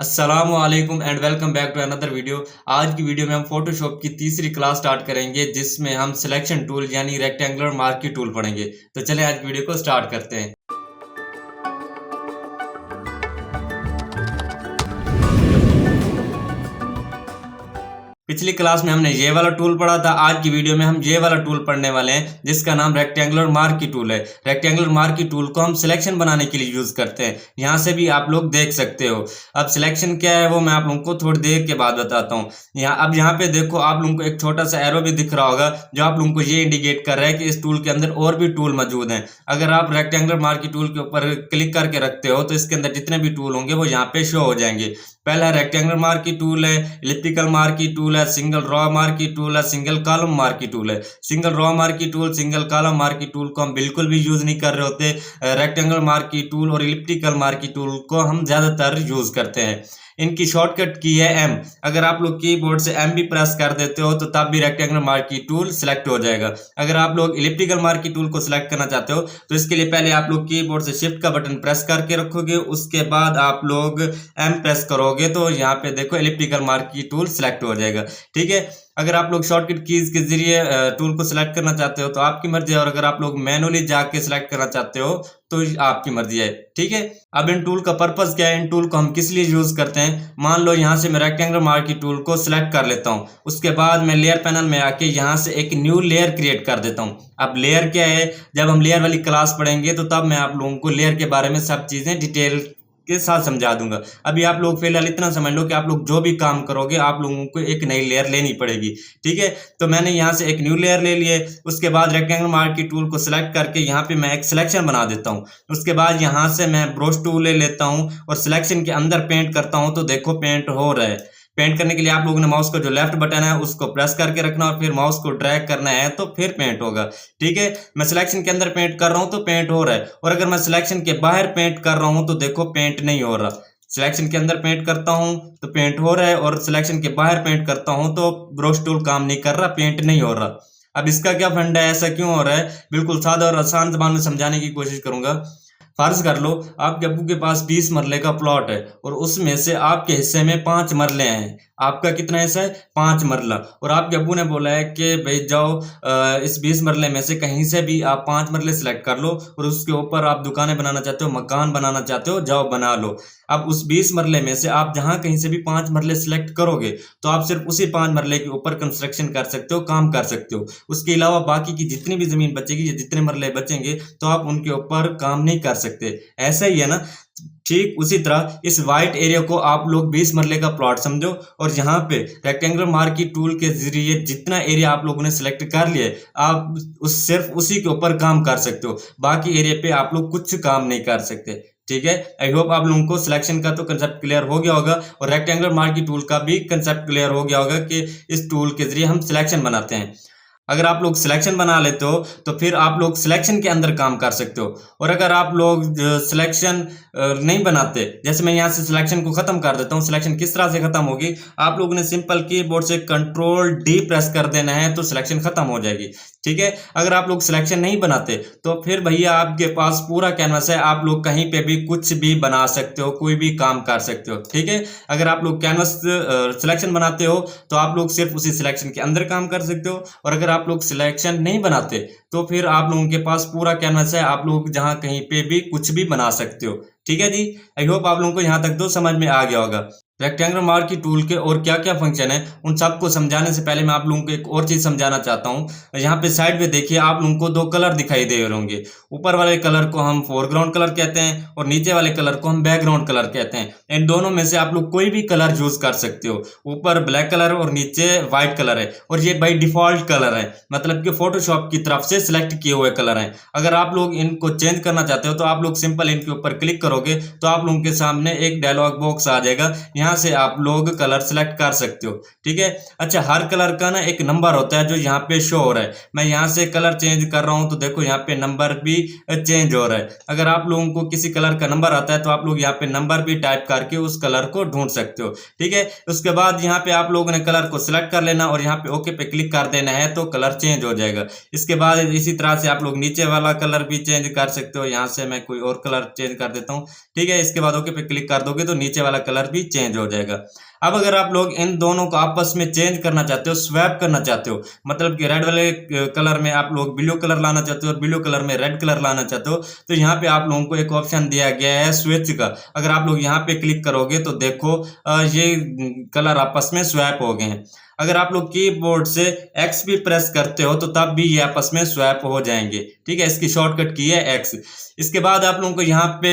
अस्सलामुअलैकुम and welcome back to another video. आज की वीडियो में हम फोटोशॉप की तीसरी क्लास स्टार्ट करेंगे जिसमें हम सिलेक्शन टूल यानी रेक्टेंगुलर मार्की टूल पढ़ेंगे। तो चलें आज की वीडियो को स्टार्ट करते हैं। पिछली क्लास में हमने ये वाला टूल पढ़ा था। आज की वीडियो में हम ये वाला टूल पढ़ने वाले हैं जिसका नाम रेक्टेंगुलर मार्की टूल है। रेक्टेंगुलर मार्की टूल को हम सिलेक्शन बनाने के लिए यूज करते हैं। यहाँ से भी आप लोग देख सकते हो। अब सिलेक्शन क्या है वो मैं आप लोगों को थोड़ी देर के बाद बताता हूँ। यहाँ पे देखो, आप लोगों को एक छोटा सा एरो भी दिख रहा होगा जो आप लोगों को ये इंडिकेट कर रहा है कि इस टूल के अंदर और भी टूल मौजूद हैं। अगर आप रेक्टेंगुलर मार्की टूल के ऊपर क्लिक करके रखते हो तो इसके अंदर जितने भी टूल होंगे वो यहाँ पे शो हो जाएंगे। पहला रेक्टेंगुलर मार्की टूल है, इलिप्टिकल मार्की टूल है, सिंगल रॉ मार्की टूल है, सिंगल कॉलम मार्की टूल है। Single raw marquee tool, single column marquee tool को हम बिल्कुल भी यूज नहीं कर रहे होते। रेक्टेंगुलर मार्की टूल और इलिप्टिकल मार्की टूल को हम ज्यादातर यूज करते हैं। इनकी शॉर्टकट की है एम। अगर आप लोग कीबोर्ड से एम भी प्रेस कर देते हो तो तब भी रेक्टेंगुलर मार्की टूल सिलेक्ट हो जाएगा। अगर आप लोग इलिप्टिकल मार्की टूल को सिलेक्ट करना चाहते हो तो इसके लिए पहले आप लोग कीबोर्ड से शिफ्ट का बटन प्रेस करके रखोगे, उसके बाद आप लोग एम प्रेस करोगे तो यहाँ पे देखो इलिप्टिकल मार्की टूल सिलेक्ट हो जाएगा। ठीक है। अगर आप लोग शॉर्टकट कीज के जरिए टूल को सिलेक्ट करना चाहते हो तो आपकी मर्जी है, और अगर आप लोग मैनुअली जाके सिलेक्ट करना चाहते हो तो आपकी मर्जी है। ठीक है। अब इन टूल का पर्पस क्या है, इन टूल को हम किस लिए यूज करते हैं। मान लो यहाँ से मैं रेक्टेंगुलर मार्की टूल को सिलेक्ट कर लेता हूँ, उसके बाद मैं लेयर पैनल में आके यहाँ से एक न्यू लेयर क्रिएट कर देता हूँ। अब लेयर क्या है, जब हम लेयर वाली क्लास पढ़ेंगे तो तब मैं आप लोगों को लेयर के बारे में सब चीजें डिटेल के साथ समझा दूंगा। अभी आप लोग फिलहाल इतना समझ लो कि आप लोग जो भी काम करोगे आप लोगों को एक नई लेयर लेनी पड़ेगी। ठीक है। तो मैंने यहाँ से एक न्यू लेयर ले लिए, उसके बाद रेक्टेंगुलर मार्की टूल को सिलेक्ट करके यहाँ पे मैं एक सिलेक्शन बना देता हूँ। उसके बाद यहाँ से मैं ब्रश टूल ले लेता हूँ और सिलेक्शन के अंदर पेंट करता हूँ। तो देखो पेंट हो रहा है। पेंट करने के लिए आप लोगों ने माउस का जो लेफ्ट बटन है उसको प्रेस करके रखना और फिर माउस को ड्रैग करना है तो फिर पेंट होगा। ठीक है। मैं सिलेक्शन के अंदर पेंट कर रहा हूं तो पेंट हो रहा है, और अगर मैं सिलेक्शन के बाहर पेंट कर रहा हूं तो देखो पेंट नहीं हो रहा। सिलेक्शन के अंदर पेंट करता हूं तो पेंट हो रहा है, और सिलेक्शन के बाहर पेंट करता हूं तो ब्रश टूल काम नहीं कर रहा, पेंट नहीं हो रहा। अब इसका क्या फंडा है, ऐसा क्यों हो रहा है, बिल्कुल सादा और आसान जबान में समझाने की कोशिश करूंगा। फर्ज कर लो आपके अब्बू के पास 20 मरले का प्लॉट है और उसमें से आपके हिस्से में 5 मरले हैं। आपका कितना हिस्सा है, 5 मरला, और आपके अब्बू ने बोला है कि भाई जाओ इस 20 मरले में से कहीं से भी आप 5 मरले सिलेक्ट कर लो और उसके ऊपर आप दुकानें बनाना चाहते हो, मकान बनाना चाहते हो, जाओ बना लो। अब उस 20 मरले में से आप जहां कहीं से भी 5 मरले सिलेक्ट करोगे तो आप सिर्फ उसी 5 मरले के ऊपर कंस्ट्रक्शन कर सकते हो, काम कर सकते हो। उसके अलावा बाकी की जितनी भी जमीन बचेगी या जितने मरले बचेंगे तो आप उनके ऊपर काम नहीं कर सकते। ऐसा ही है ना। ठीक उसी तरह इस वाइट एरिया को आप लोग 20 मरले का प्लॉट समझो, और यहाँ पे रेक्टेंगुलर मार्की टूल के जरिए जितना एरिया आप लोगों ने सिलेक्ट कर लिया आप सिर्फ उसी के ऊपर काम कर सकते हो, बाकी एरिया पे आप लोग कुछ काम नहीं कर सकते। ठीक है। आई होप आप लोगों को सिलेक्शन का तो कंसेप्ट क्लियर हो गया होगा और रेक्टेंगुलर मार्की टूल का भी कंसेप्ट क्लियर हो गया होगा कि इस टूल के जरिए हम सिलेक्शन बनाते हैं। अगर आप लोग सिलेक्शन बना लेते हो तो फिर आप लोग सिलेक्शन के अंदर काम कर सकते हो, और अगर आप लोग सिलेक्शन नहीं बनाते, जैसे मैं यहाँ से सिलेक्शन को खत्म कर देता हूँ। सिलेक्शन किस तरह से खत्म होगी, आप लोगों ने सिंपल कीबोर्ड से कंट्रोल डी प्रेस कर देना है तो सिलेक्शन खत्म हो जाएगी। ठीक है। अगर आप लोग सिलेक्शन नहीं बनाते तो फिर भैया आपके पास पूरा कैनवस है, आप लोग कहीं पे भी कुछ भी बना सकते हो, कोई भी काम कर सकते हो। ठीक है। अगर आप लोग कैनवस सिलेक्शन बनाते हो तो आप लोग सिर्फ उसी सिलेक्शन के अंदर काम कर सकते हो, और अगर आप लोग सिलेक्शन नहीं बनाते तो फिर आप लोगों के पास पूरा कैनवस है, आप लोग जहां कहीं पे भी कुछ भी बना सकते हो। ठीक है जी। आई होप आप लोगों को यहां तक तो समझ में आ गया होगा। रेक्टेंगुलर मार्की टूल के और क्या क्या फंक्शन है उन सबको समझाने से पहले मैं आप लोगों को एक और चीज समझाना चाहता हूं। यहाँ पे साइड पे देखिए आप लोगों को 2 कलर दिखाई दे रहे होंगे। ऊपर वाले कलर को हम फोरग्राउंड कलर कहते हैं और नीचे वाले कलर को हम बैकग्राउंड कलर कहते हैं। इन दोनों में से आप लोग कोई भी कलर यूज कर सकते हो। ऊपर ब्लैक कलर और नीचे व्हाइट कलर है, और ये बाई डिफॉल्ट कलर है, मतलब कि फोटोशॉप की तरफ से सिलेक्ट किए हुए कलर हैं। अगर आप लोग इनको चेंज करना चाहते हो तो आप लोग सिंपल इनके ऊपर क्लिक करोगे तो आप लोगों के सामने एक डायलॉग बॉक्स आ जाएगा, यहाँ से आप लोग कलर सेलेक्ट कर सकते हो। ठीक है। अच्छा, हर कलर का ना एक नंबर होता है जो यहाँ पे शो हो रहा है। मैं यहाँ से कलर चेंज कर रहा हूँ तो देखो यहाँ पे नंबर भी चेंज हो रहा है। अगर आप लोगों को किसी कलर का नंबर आता है तो आप लोग यहाँ पे नंबर भी टाइप करके उस कलर को ढूंढ सकते हो। ठीक है। उसके बाद यहाँ पे आप लोगों ने कलर को सिलेक्ट कर लेना और यहाँ पे ओके पे क्लिक कर देना है तो कलर चेंज हो जाएगा। इसके बाद इसी तरह से आप लोग नीचे वाला कलर भी चेंज कर सकते हो। यहाँ से मैं कोई और कलर चेंज कर देता हूँ। ठीक है। इसके बाद ओके पे क्लिक कर दोगे तो नीचे वाला कलर भी चेंज चेंज हो जाएगा। अब अगर आप लोग इन दोनों को आपस में चेंज करना चाहते हो, स्वैप करना चाहते हो, मतलब कि रेड वाले कलर में आप लोग ब्लू कलर लाना चाहते हो और ब्लू कलर में रेड कलर लाना चाहते हो, तो यहाँ पे आप लोगों को एक ऑप्शन दिया गया है स्विच का। अगर आप लोग यहाँ पे क्लिक करोगे तो देखो ये कलर आपस में स्वैप हो गए हैं। अगर आप लोग कीबोर्ड से X भी प्रेस करते हो तो तब भी ये आपस में स्वैप हो जाएंगे, ठीक है। इसकी शॉर्टकट की है X। इसके बाद आप लोगों को यहाँ पे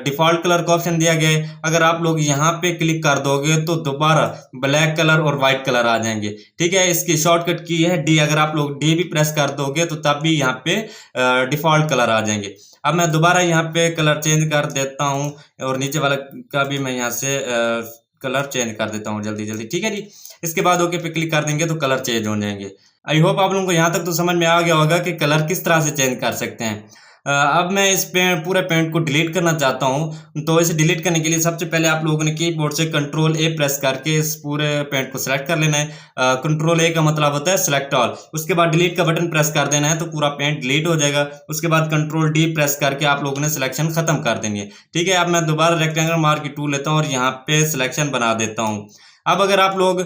डिफॉल्ट कलर का ऑप्शन दिया गया है। अगर आप लोग यहाँ पे क्लिक कर दोगे तो दोबारा ब्लैक कलर और व्हाइट कलर आ जाएंगे, ठीक है। इसकी शॉर्टकट की है D। अगर आप लोग D भी प्रेस कर दोगे तो तब भी यहाँ पे डिफॉल्ट कलर आ जाएंगे। अब मैं दोबारा यहाँ पे कलर चेंज कर देता हूँ और नीचे वाला का भी मैं यहाँ से कलर चेंज कर देता हूँ जल्दी जल्दी, ठीक है जी। इसके बाद ओके पे क्लिक कर देंगे तो कलर चेंज हो जाएंगे। आई होप आप लोगों को यहाँ तक तो समझ में आ गया होगा कि कलर किस तरह से चेंज कर सकते हैं। अब मैं इस पूरे पेंट को डिलीट करना चाहता हूं, तो इसे डिलीट करने के लिए सबसे पहले आप लोगों ने कीबोर्ड से कंट्रोल ए प्रेस करके इस पूरे पेंट को सिलेक्ट कर लेना है। कंट्रोल ए का मतलब होता है सिलेक्ट ऑल। उसके बाद डिलीट का बटन प्रेस कर देना है तो पूरा पेंट डिलीट हो जाएगा। उसके बाद कंट्रोल डी प्रेस करके आप लोगों ने सिलेक्शन खत्म कर देनी है, ठीक है। अब मैं दोबारा रेक्टेंगल मार्क की टूल लेता हूँ और यहाँ पे सिलेक्शन बना देता हूँ। अब अगर आप लोग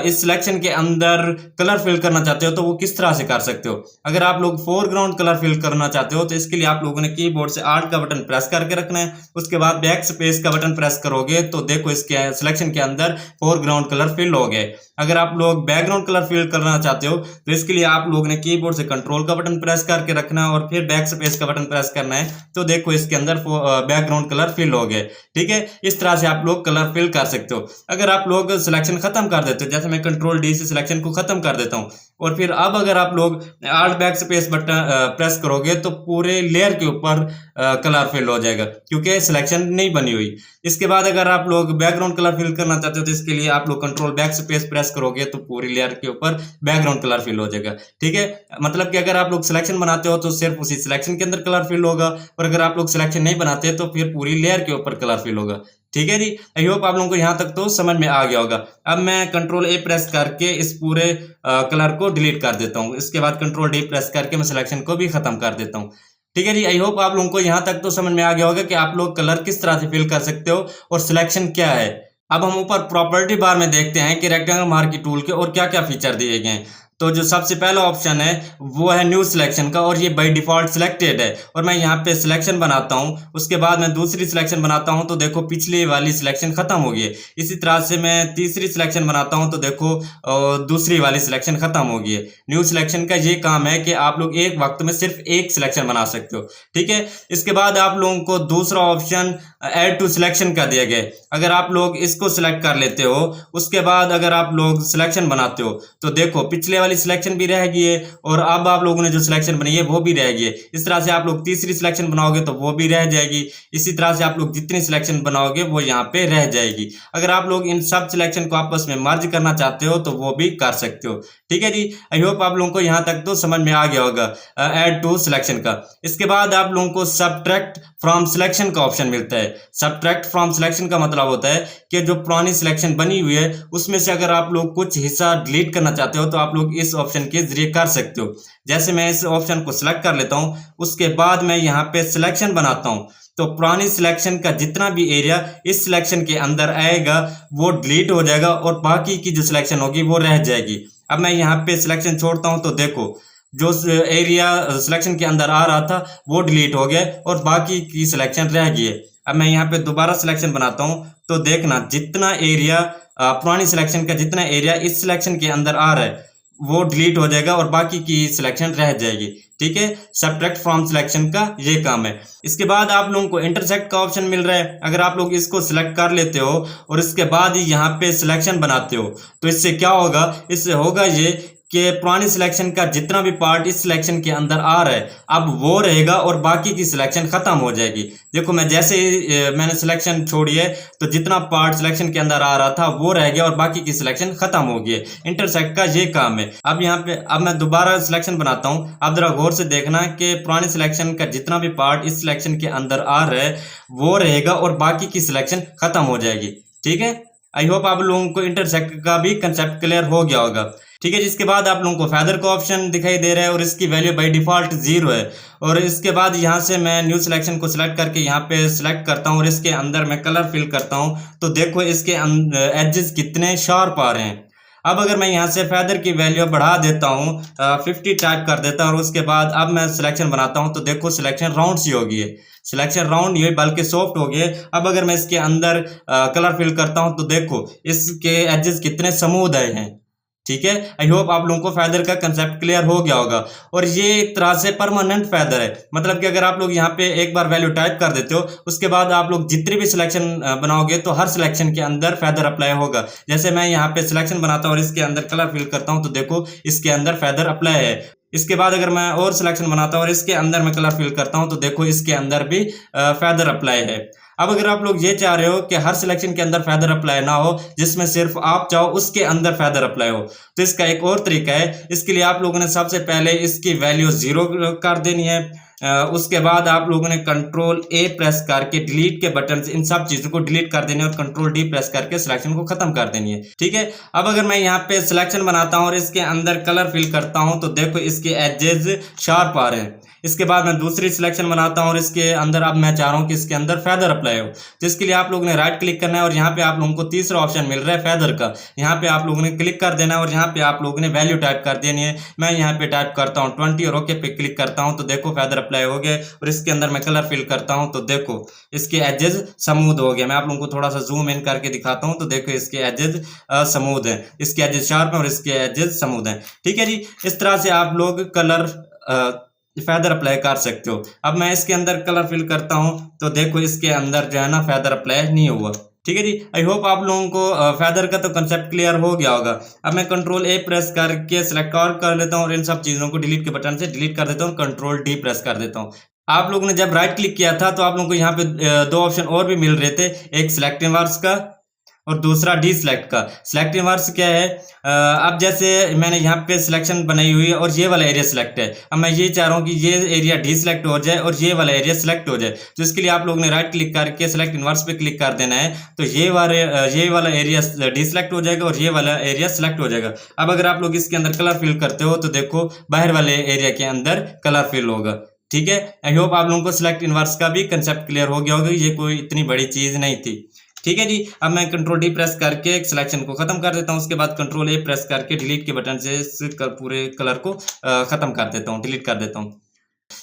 इस सिलेक्शन के अंदर कलर फिल करना चाहते हो तो वो किस तरह से कर सकते हो। अगर आप लोग फोरग्राउंड कलर फिल करना चाहते हो तो इसके लिए आप लोगों ने कीबोर्ड से आल्ट का बटन प्रेस करके रखना है। उसके बाद बैक स्पेस का बटन प्रेस करोगे तो देखो इसके सिलेक्शन के अंदर फोरग्राउंड कलर फिल हो गए। अगर आप लोग बैकग्राउंड कलर फिल करना चाहते हो तो इसके लिए आप लोगों ने कीबोर्ड से कंट्रोल का बटन प्रेस करके रखना है और फिर बैक स्पेस का बटन प्रेस करना है तो देखो इसके अंदर बैकग्राउंड कलर फिल हो गए, ठीक है। इस तरह से आप लोग कलर फिल कर सकते हो। अगर आप लोग सिलेक्शन खत्म कर देते हो, जैसे मैं कंट्रोल डी से सिलेक्शन को खत्म कर देता हूँ और फिर अब अगर आप लोग alt back space button press करोगे तो पूरे लेयर के ऊपर कलर फिल हो जाएगा क्योंकि सिलेक्शन नहीं बनी हुई। इसके बाद अगर आप लोग बैकग्राउंड कलर फिल करना चाहते हो तो इसके लिए आप लोग कंट्रोल बैक स्पेस प्रेस करोगे तो पूरी लेयर के ऊपर बैकग्राउंड कलर फिल हो जाएगा, ठीक है। मतलब कि अगर आप लोग सिलेक्शन बनाते हो तो सिर्फ उसी सिलेक्शन के अंदर कलर फिल होगा और अगर आप लोग सिलेक्शन नहीं बनाते तो फिर पूरी लेयर के ऊपर कलर फिल होगा, ठीक है जी। आई होप आप लोगों को यहाँ तक तो समझ में आ गया होगा। अब मैं कंट्रोल ए प्रेस करके इस पूरे कलर को डिलीट कर देता हूँ। इसके बाद कंट्रोल डी प्रेस करके मैं सिलेक्शन को भी खत्म कर देता हूँ, ठीक है जी। आई होप आप लोगों को यहाँ तक तो समझ में आ गया होगा कि आप लोग कलर किस तरह से फिल कर सकते हो और सिलेक्शन क्या है। अब हम ऊपर प्रॉपर्टी बार में देखते हैं कि रेक्टेंगल मार्क की टूल के और क्या क्या फीचर दिए गए हैं। तो जो सबसे पहला ऑप्शन है वो है न्यू सिलेक्शन का और ये बाय डिफॉल्ट सिलेक्टेड है और मैं यहाँ पे सिलेक्शन बनाता हूँ। उसके बाद मैं दूसरी सिलेक्शन बनाता हूँ तो देखो पिछली वाली सिलेक्शन खत्म हो गई है। इसी तरह से मैं तीसरी सिलेक्शन बनाता हूँ तो देखो दूसरी वाली सिलेक्शन खत्म हो गई है। न्यू सिलेक्शन का ये काम है कि आप लोग एक वक्त में सिर्फ एक सिलेक्शन बना सकते हो, ठीक है। इसके बाद आप लोगों को दूसरा ऑप्शन ऐड टू सिलेक्शन का दिया गया है। अगर आप लोग इसको सिलेक्ट कर लेते हो उसके बाद अगर आप लोग सिलेक्शन बनाते हो तो देखो पिछले वाली सिलेक्शन भी रह गई है और अब आप लोगों ने जो सिलेक्शन बनाई है वो भी रह गई है। इस तरह से आप लोग तीसरी सिलेक्शन बनाओगे तो वो भी रह जाएगी। इसी तरह से आप लोग जितनी सिलेक्शन बनाओगे वो यहाँ पे रह जाएगी। अगर आप लोग इन सब सिलेक्शन को आपस में मर्ज करना चाहते हो तो वो भी कर सकते हो, ठीक है जी। आई होप आप लोगों को यहाँ तक तो समझ में आ गया होगा ऐड टू सिलेक्शन का। इसके बाद आप लोगों को सबट्रैक्ट फ्रॉम सिलेक्शन का ऑप्शन मिलता है। सबट्रैक्ट फ्रॉम सिलेक्शन का मतलब होता है कि जो पुरानी सिलेक्शन बनी हुई है उसमें से अगर आप लोग कुछ हिस्सा डिलीट करना चाहते हो तो आप लोग इस ऑप्शन के जरिए कर सकते हो। जैसे मैं इस ऑप्शन को सिलेक्ट कर लेता हूं, उसके बाद मैं यहाँ पे सिलेक्शन बनाता हूं तो पुरानी सिलेक्शन का जितना भी एरिया इस सिलेक्शन के अंदर आएगा वो डिलीट हो जाएगा और बाकी की जो सिलेक्शन होगी वो रह जाएगी। अब मैं यहाँ पे सिलेक्शन छोड़ता हूं तो देखो जो एरिया सिलेक्शन के अंदर आ रहा था वो डिलीट हो गया और बाकी की सिलेक्शन रह गई है। अब मैं यहाँ पे दोबारा सिलेक्शन बनाता हूँ तो देखना जितना एरिया पुरानी सिलेक्शन का जितना एरिया इस सिलेक्शन के अंदर आ रहा है वो डिलीट हो जाएगा और बाकी की सिलेक्शन रह जाएगी, ठीक है। सबट्रैक्ट फ्रॉम सिलेक्शन का ये काम है। इसके बाद आप लोगों को इंटरसेक्ट का ऑप्शन मिल रहा है। अगर आप लोग इसको सिलेक्ट कर लेते हो और इसके बाद ही यहाँ पे सिलेक्शन बनाते हो तो इससे क्या होगा, इससे होगा ये कि पुरानी सिलेक्शन का जितना भी पार्ट इस सिलेक्शन के अंदर आ रहा है अब वो रहेगा और बाकी की सिलेक्शन खत्म हो जाएगी। देखो मैं जैसे मैंने सिलेक्शन छोड़ी है तो जितना पार्ट सिलेक्शन के अंदर आ रहा था वो रह गया और बाकी की सिलेक्शन खत्म हो गई है। इंटरसेक्ट का ये काम है। अब यहाँ पे अब मैं दोबारा सिलेक्शन बनाता हूँ। अब जरा गौर से देखना कि पुरानी सिलेक्शन का जितना भी पार्ट इस सिलेक्शन के अंदर आ रहा है वो रहेगा और बाकी की सिलेक्शन खत्म हो जाएगी, ठीक है। आई होप आप लोगों को इंटरसेक्ट का भी कंसेप्ट क्लियर हो गया होगा। ठीक है, जिसके बाद आप लोगों को फेदर का ऑप्शन दिखाई दे रहा है और इसकी वैल्यू बाय डिफॉल्ट 0 है। और इसके बाद यहाँ से मैं न्यू सिलेक्शन को सिलेक्ट करके यहाँ पे सिलेक्ट करता हूँ और इसके अंदर मैं कलर फिल करता हूँ। तो देखो इसके एजेस कितने शार्प आ रहे हैं। अब अगर मैं यहाँ से फेदर की वैल्यू बढ़ा देता हूँ 50 टाइप कर देता हूँ और उसके बाद अब मैं सिलेक्शन बनाता हूँ तो देखो सिलेक्शन राउंड सी होगी है, सिलेक्शन राउंड ये बल्कि सॉफ्ट हो गए। अब अगर मैं इसके अंदर कलर फिल करता हूँ तो देखो इसके एजेस कितने स्मूथ आए हैं। ठीक है, आई होप आप लोगों को फेदर का कंसेप्ट क्लियर हो गया होगा। और ये एक तरह से परमानेंट फेदर है, मतलब कि अगर आप लोग यहाँ पे एक बार वैल्यू टाइप कर देते हो उसके बाद आप लोग जितनी भी सिलेक्शन बनाओगे तो हर सिलेक्शन के अंदर फेदर अप्लाई होगा। जैसे मैं यहाँ पे सिलेक्शन बनाता हूँ और इसके अंदर कलर फिल करता हूँ तो देखो इसके अंदर फेदर अप्लाई है। इसके बाद अगर मैं और सिलेक्शन बनाता हूँ और इसके अंदर मैं कलर फिल करता हूँ तो देखो इसके अंदर भी फेदर अप्लाई है। अब अगर आप लोग ये चाह रहे हो कि हर सिलेक्शन के अंदर फेदर अप्लाई ना हो, जिसमें सिर्फ आप चाहो उसके अंदर फेदर अप्लाई हो, तो इसका एक और तरीका है। इसके लिए आप लोगों ने सबसे पहले इसकी वैल्यू 0 कर देनी है। उसके बाद आप लोगों ने कंट्रोल A प्रेस करके डिलीट के बटन से इन सब चीजों को डिलीट कर देनी है और कंट्रोल D प्रेस करके सिलेक्शन को खत्म कर देनी है। ठीक है, अब अगर मैं यहाँ पे सिलेक्शन बनाता हूँ और इसके अंदर कलर फिल करता हूँ तो देखो इसके एजेस शार्प आ रहे हैं। इसके बाद मैं दूसरी सिलेक्शन बनाता हूँ और इसके अंदर अब मैं चाह रहा हूँ कि इसके अंदर फेदर अप्लाई हो। तो इसके लिए आप लोगों ने राइट क्लिक करना है और यहाँ पे आप लोगों को तीसरा ऑप्शन मिल रहा है फेदर का, यहाँ पे आप लोगों ने क्लिक कर देना है और यहाँ पे आप लोगों ने वैल्यू टाइप कर देनी है। मैं यहाँ पे टाइप करता हूँ 20 और ओके पे क्लिक करता हूँ तो देखो फेदर अप्लाई हो गए। और इसके अंदर मैं कलर फिल करता हूँ तो देखो इसके एजेस स्मूथ हो गए। मैं आप लोगों को थोड़ा सा जूम इन करके दिखाता हूँ तो देखो इसके एजेस स्मूथ है, इसके एजेस शार्प है और इसके एजेस स्मूथ है। ठीक है जी, इस तरह से आप लोग कलर फेदर अप्लाई कर सकते हो। अब मैं इसके अंदर कलर फिल करता हूं तो देखो इसके अंदर जो है ना फेदर अप्लाई नहीं हुआ। ठीक है जी, आई होप आप लोगों को फेदर का तो कंसेप्ट क्लियर हो गया होगा। अब मैं कंट्रोल A प्रेस करके सिलेक्ट कर लेता हूं और इन सब चीजों को डिलीट के बटन से डिलीट कर देता हूं, कंट्रोल D प्रेस कर देता हूं। आप लोगों ने जब राइट क्लिक किया था तो आप लोगों को यहाँ पे दो ऑप्शन और भी मिल रहे थे, एक सिलेक्ट इनवर्स का और दूसरा डी सिलेक्ट का। सिलेक्ट इनवर्स क्या है, अब जैसे मैंने यहाँ पे सिलेक्शन बनाई हुई है और ये वाला एरिया सिलेक्ट है। अब मैं ये चाह रहा हूँ कि ये एरिया डी सिलेक्ट हो जाए और ये वाला एरिया सिलेक्ट हो जाए। तो इसके लिए आप लोगों ने राइट क्लिक करके सिलेक्ट इनवर्स पे क्लिक कर देना है तो ये वाला एरिया डी सिलेक्ट हो जाएगा और ये वाला एरिया सिलेक्ट हो जाएगा। अब अगर आप लोग इसके अंदर कलर फिल करते हो तो देखो बाहर वाले एरिया के अंदर कलर फिल होगा। ठीक है, आई होप आप लोगों को सिलेक्ट इनवर्स का भी कंसेप्ट क्लियर हो गया होगा, ये कोई इतनी बड़ी चीज नहीं थी। ठीक है जी, अब मैं कंट्रोल D प्रेस करके एक सिलेक्शन को खत्म कर देता हूं। उसके बाद कंट्रोल A प्रेस करके डिलीट के बटन से इस पूरे कलर को खत्म कर देता हूं, डिलीट कर देता हूं।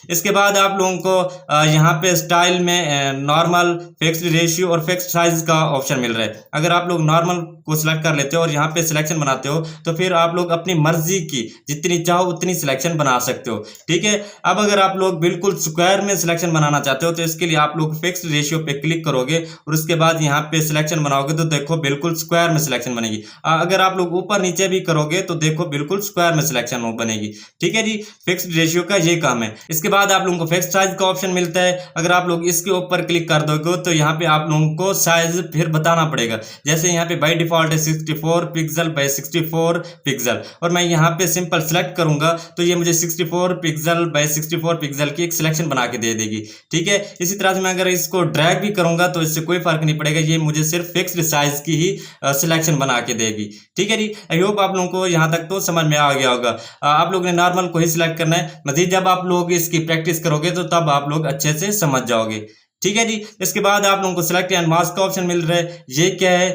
इसके बाद आप लोगों को यहाँ पे स्टाइल में नॉर्मल, फिक्स्ड रेशियो और फिक्स्ड साइज का ऑप्शन मिल रहा है। अगर आप लोग नॉर्मल को सिलेक्ट कर लेते हो और यहाँ पे सिलेक्शन बनाते हो तो फिर आप लोग अपनी मर्जी की जितनी चाहो उतनी सिलेक्शन बना सकते हो। ठीक है, अब अगर आप लोग बिल्कुल स्क्वायर में सिलेक्शन बनाना चाहते हो तो इसके लिए आप लोग फिक्स्ड रेशियो पे क्लिक करोगे और उसके बाद यहाँ पे सिलेक्शन बनाओगे तो देखो बिल्कुल स्क्वायर में सिलेक्शन बनेगी। अगर आप लोग ऊपर नीचे भी करोगे तो देखो बिल्कुल स्क्वायर में सिलेक्शन बनेगी। ठीक है जी, फिक्स्ड रेशियो का ये काम है। इसके बाद आप लोगों को फिक्स्ड साइज का ऑप्शन मिलता है। अगर आप लोग इसके ऊपर क्लिक कर दोगे तो यहाँ पे आप लोगों को साइज फिर बताना पड़ेगा। जैसे यहाँ पे बाय डिफॉल्ट है 64 पिक्सल बाय 64 पिक्सल और मैं यहाँ पे सिंपल सेलेक्ट करूंगा तो ये मुझे 64 पिक्सल बाय 64 पिक्सल की एक सिलेक्शन बना के दे देगी। ठीक है, इसी तरह से मैं अगर इसको ड्रैग भी करूंगा तो इससे कोई फर्क नहीं पड़ेगा, ये मुझे सिर्फ फिक्स्ड साइज की ही सिलेक्शन बना के देगी। ठीक है जी, आई होप आप लोगों को यहाँ तक तो समझ में आ गया होगा। आप लोगों ने नॉर्मल को ही सिलेक्ट करना है, मजीद जब आप लोग इसकी प्रैक्टिस करोगे तो तब आप लोग अच्छे से समझ जाओगे। ठीक है जी, इसके बाद आप लोगों को सिलेक्ट एंड मास्क का ऑप्शन मिल रहा है। ये क्या है,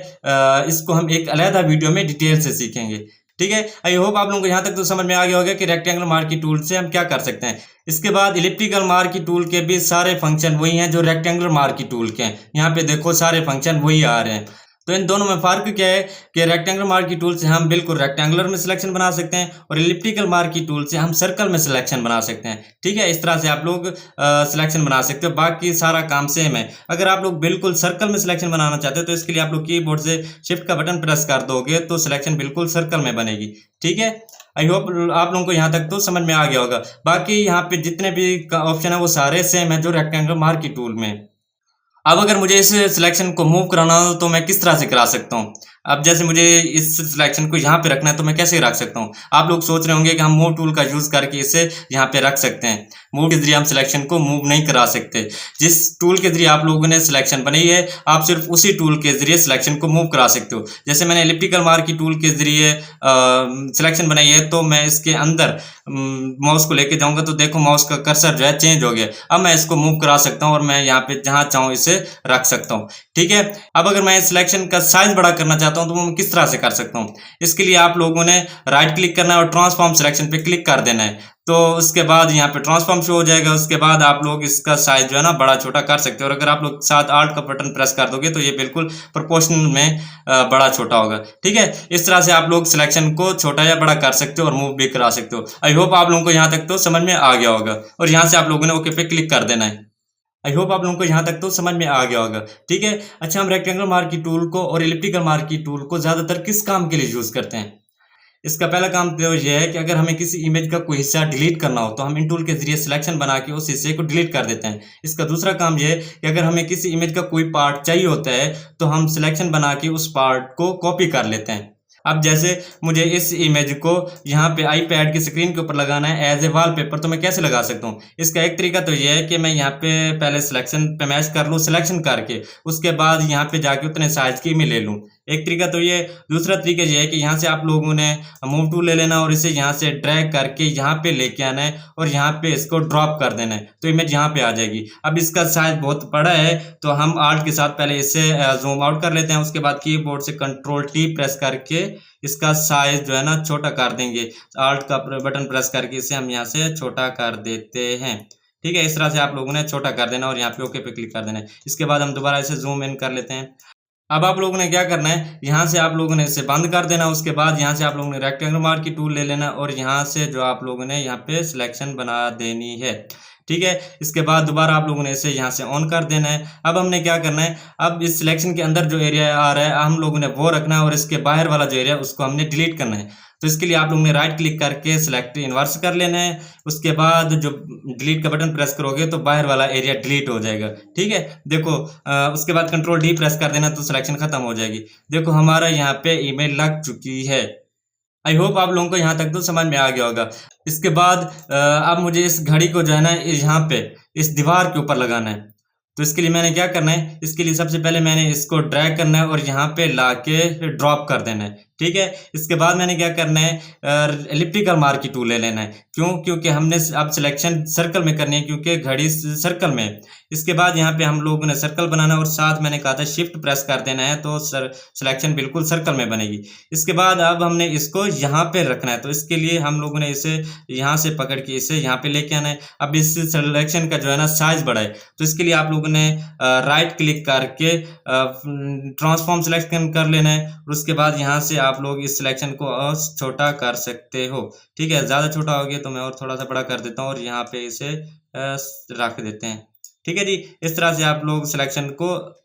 इसको हम एक अलग वीडियो में डिटेल से सीखेंगे। ठीक है, आई होप आप लोगों को यहाँ तक तो समझ में आ गया होगा कि रेक्टेंगुलर मार्की टूल से हम क्या कर सकते हैं। इसके बाद इलिप्टिकल मार्की टूल के भी सारे फंक्शन वही हैं जो रेक्टेंगुलर मार्की टूल के हैं। यहाँ पे देखो सारे फंक्शन वही आ रहे हैं। तो इन दोनों में फर्क क्या है कि रेक्टेंगुलर मार्की टूल से हम बिल्कुल रेक्टेंगुलर में सिलेक्शन बना सकते हैं और इलिप्टिकल मार्की टूल से हम सर्कल में सिलेक्शन बना सकते हैं। ठीक है, इस तरह से आप लोग सिलेक्शन बना सकते हो, बाकी सारा काम सेम है। अगर आप लोग बिल्कुल सर्कल में सिलेक्शन बनाना चाहते हो तो इसके लिए आप लोग कीबोर्ड से शिफ्ट का बटन प्रेस कर दोगे तो सिलेक्शन बिल्कुल सर्कल में बनेगी। ठीक है, आई होप आप लोगों को यहाँ तक तो समझ में आ गया होगा। बाकी यहाँ पे जितने भी ऑप्शन है वो सारे सेम है जो रेक्टेंगुलर मार्की टूल में। अब अगर मुझे इस सिलेक्शन को मूव कराना हो तो मैं किस तरह से करा सकता हूँ। अब जैसे मुझे इस सिलेक्शन को यहाँ पे रखना है तो मैं कैसे रख सकता हूँ। आप लोग सोच रहे होंगे कि हम मूव टूल का यूज करके इसे यहाँ पे रख सकते हैं। मूव के जरिए हम सिलेक्शन को मूव नहीं करा सकते। जिस टूल के जरिए आप लोगों ने सिलेक्शन बनाई है, आप सिर्फ उसी टूल के जरिए सिलेक्शन को मूव करा सकते हो। जैसे मैंने एलिप्टिकल मार्क की टूल के जरिए सिलेक्शन बनाई है, तो मैं इसके अंदर माउस को लेके जाऊंगा तो देखो माउस का कर्सर जो है चेंज हो गया। अब मैं इसको मूव करा सकता हूं और मैं यहाँ पे जहां चाहूं इसे रख सकता हूं। ठीक है, अब अगर मैं सिलेक्शन का साइज बड़ा करना चाहता हूं तो मैं किस तरह से कर सकता हूं? इसके लिए आप लोगों ने राइट क्लिक करना है और ट्रांसफॉर्म सिलेक्शन पे क्लिक कर देना है। तो उसके बाद यहाँ पे ट्रांसफॉर्म शो हो जाएगा। उसके बाद आप लोग इसका साइज जो है ना बड़ा छोटा कर सकते हो, और अगर आप लोग साथ आल्ट का बटन प्रेस कर दोगे तो ये बिल्कुल प्रोपोर्शनल में बड़ा छोटा होगा। ठीक है, इस तरह से आप लोग सिलेक्शन को छोटा या बड़ा कर सकते हो और मूव भी करा सकते हो। आई होप आप लोगों को यहाँ तक तो समझ में आ गया होगा, और यहाँ से आप लोगों ने ओके पे क्लिक कर देना है। आई होप आप लोगों को यहाँ तक तो समझ में आ गया होगा। ठीक है, अच्छा, हम रेक्टेंगुलर मार्क की टूल को और एलिप्टिकल मार्क की टूल को ज्यादातर किस काम के लिए यूज करते हैं? इसका पहला काम तो यह है कि अगर हमें किसी इमेज का कोई हिस्सा डिलीट करना हो तो हम इन टूल के जरिए सिलेक्शन बना के उस हिस्से को डिलीट कर देते हैं। इसका दूसरा काम यह है कि अगर हमें किसी इमेज का कोई पार्ट चाहिए होता है तो हम सिलेक्शन बना के उस पार्ट को कॉपी कर लेते हैं। अब जैसे मुझे इस इमेज को यहाँ पे आईपैड की स्क्रीन के ऊपर लगाना है एज ए वॉलपेपर, तो मैं कैसे लगा सकता हूँ? इसका एक तरीका तो यह है कि मैं यहाँ पे पहले सिलेक्शन पे मैच कर लूँ, सिलेक्शन करके उसके बाद यहाँ पे जाके उतने साइज की इमेज ले लूँ। एक तरीका तो ये। दूसरा तरीका ये है कि यहाँ से आप लोगों ने मूव टूल ले लेना और इसे यहाँ से ड्रैग करके यहाँ पे लेके आना है और यहाँ पे इसको ड्रॉप कर देना है, तो इमेज यहाँ पे आ जाएगी। अब इसका साइज बहुत बड़ा है तो हम आल्ट के साथ पहले इसे जूम आउट कर लेते हैं। उसके बाद कीबोर्ड से कंट्रोल टी प्रेस करके इसका साइज जो है ना छोटा कर देंगे। आल्ट का बटन प्रेस करके इसे हम यहाँ से छोटा कर देते हैं। ठीक है, इस तरह से आप लोगों ने छोटा कर देना और यहाँ पे ओके पे क्लिक कर देना है। इसके बाद हम दोबारा इसे जूम इन कर लेते हैं। अब आप लोगों ने क्या करना है, यहाँ से आप लोगों ने इसे बंद कर देना। उसके बाद यहाँ से आप लोगों ने रेक्टेंगुलर मार्क की टूल ले लेना और यहाँ से जो आप लोगों ने यहाँ पे सिलेक्शन बना देनी है। ठीक है, इसके बाद दोबारा आप लोगों ने इसे यहाँ से ऑन कर देना है। अब हमने क्या करना है, अब इस सिलेक्शन के अंदर जो एरिया आ रहा है हम लोगों ने वो रखना है और इसके बाहर वाला जो एरिया उसको हमने डिलीट करना है। तो इसके लिए आप लोगों ने राइट क्लिक करके सिलेक्ट इनवर्स कर लेना है। उसके बाद जो डिलीट का बटन प्रेस करोगे तो बाहर वाला एरिया डिलीट हो जाएगा। ठीक है, देखो उसके बाद कंट्रोल डी प्रेस कर देना तो सिलेक्शन खत्म हो जाएगी। देखो हमारा यहाँ पे ईमेल लग चुकी है। आई होप आप लोगों को यहाँ तक तो समझ में आ गया होगा। इसके बाद अब मुझे इस घड़ी को जो है ना यहाँ पे इस दीवार के ऊपर लगाना है। तो इसके लिए मैंने क्या करना है, इसके लिए सबसे पहले मैंने इसको ड्रैग करना है और यहाँ पे लाके ड्रॉप कर देना है। ठीक है, इसके बाद मैंने क्या करना है, एलिप्टिकल मार्क की टूल ले लेना है। क्यों? क्योंकि हमने अब सिलेक्शन सर्कल में करनी है क्योंकि घड़ी सर्कल में है। इसके बाद यहाँ पे हम लोगों ने सर्कल बनाना और साथ मैंने कहा था शिफ्ट प्रेस कर देना है तो सिलेक्शन बिल्कुल सर्कल में बनेगी। इसके बाद अब हमने इसको यहाँ पे रखना है, तो इसके लिए हम लोगों ने इसे यहाँ से पकड़ के इसे यहाँ पे लेके आना है। अब इस सिलेक्शन का जो है ना साइज बड़ा है, तो इसके लिए आप लोगों ने राइट क्लिक करके ट्रांसफॉर्म सिलेक्शन कर लेना है और उसके बाद यहाँ से आप लोग इस सिलेक्शन को और छोटा कर सकते हो। ठीक है, ज़्यादा छोटा हो गया तो मैं और थोड़ा सा बड़ा कर देता हूँ और यहाँ पे इसे रख देते हैं। ठीक है जी, इस तरह से आप लोग सिलेक्शन को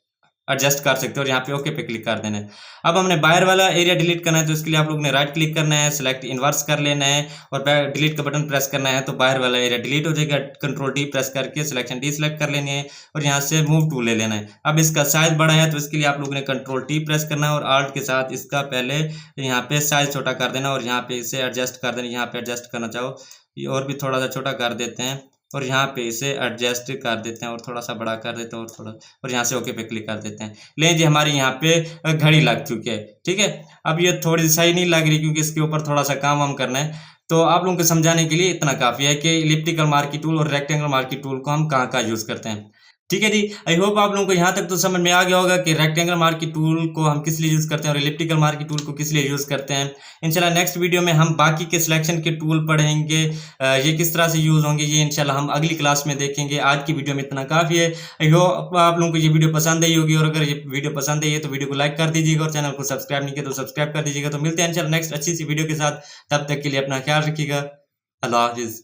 एडजस्ट कर सकते हो और यहाँ पे ओके पे क्लिक कर देना है। अब हमने बाहर वाला एरिया डिलीट करना है, तो इसके लिए आप लोग ने राइट क्लिक करना है, सिलेक्ट इनवर्स कर लेना है और डिलीट का बटन प्रेस करना है तो बाहर वाला एरिया डिलीट हो जाएगा। कंट्रोल डी प्रेस करके सिलेक्शन डी सिलेक्ट कर लेनी है और यहाँ से मूव टूल ले लेना है। अब इसका साइज बड़ा है तो इसके लिए आप लोगों ने कंट्रोल टी प्रेस करना है और आल्ट के साथ इसका पहले यहाँ पे साइज छोटा कर देना और यहाँ पे इसे एडजस्ट कर देना। यहाँ पे एडजस्ट करना चाहो और भी थोड़ा सा छोटा कर देते हैं और यहाँ पे इसे एडजस्ट कर देते हैं और थोड़ा सा बड़ा कर देते हैं और थोड़ा, और यहाँ से ओके पे क्लिक कर देते हैं। ले जी, हमारी यहाँ पे घड़ी लग चुकी है। ठीक है, अब ये थोड़ी सही नहीं लग रही क्योंकि इसके ऊपर थोड़ा सा काम हम करना है। तो आप लोगों को समझाने के लिए इतना काफ़ी है कि एलिप्टिकल मार्क की टूल और रेक्टेंगुलर मार्क की टूल को हम कहाँ कहाँ यूज़ करते हैं। ठीक है जी, आई होप आप लोगों को यहाँ तक तो समझ में आ गया होगा कि रेक्टेंगल मार्क की टूल को हम किस लिए यूज़ करते हैं और एलिप्टिकल मार्क की टूल को किस लिए यूज़ करते हैं। इंशाल्लाह नेक्स्ट वीडियो में हम बाकी के सिलेक्शन के टूल पढ़ेंगे, ये किस तरह से यूज़ होंगे ये इंशाल्लाह हम अगली क्लास में देखेंगे। आज की वीडियो में इतना काफ़ी है। आई होप आप लोगों को ये वीडियो पसंद आई होगी और अगर ये वीडियो पसंद आई है तो वीडियो को लाइक कर दीजिएगा और चैनल को सब्सक्राइब नहीं किया तो सब्सक्राइब कर दीजिएगा। तो मिलते हैं इंशाल्लाह नेक्स्ट अच्छी सी वीडियो के साथ, तब तक के लिए अपना ख्याल रखिएगा। अल्लाह हाफिज़।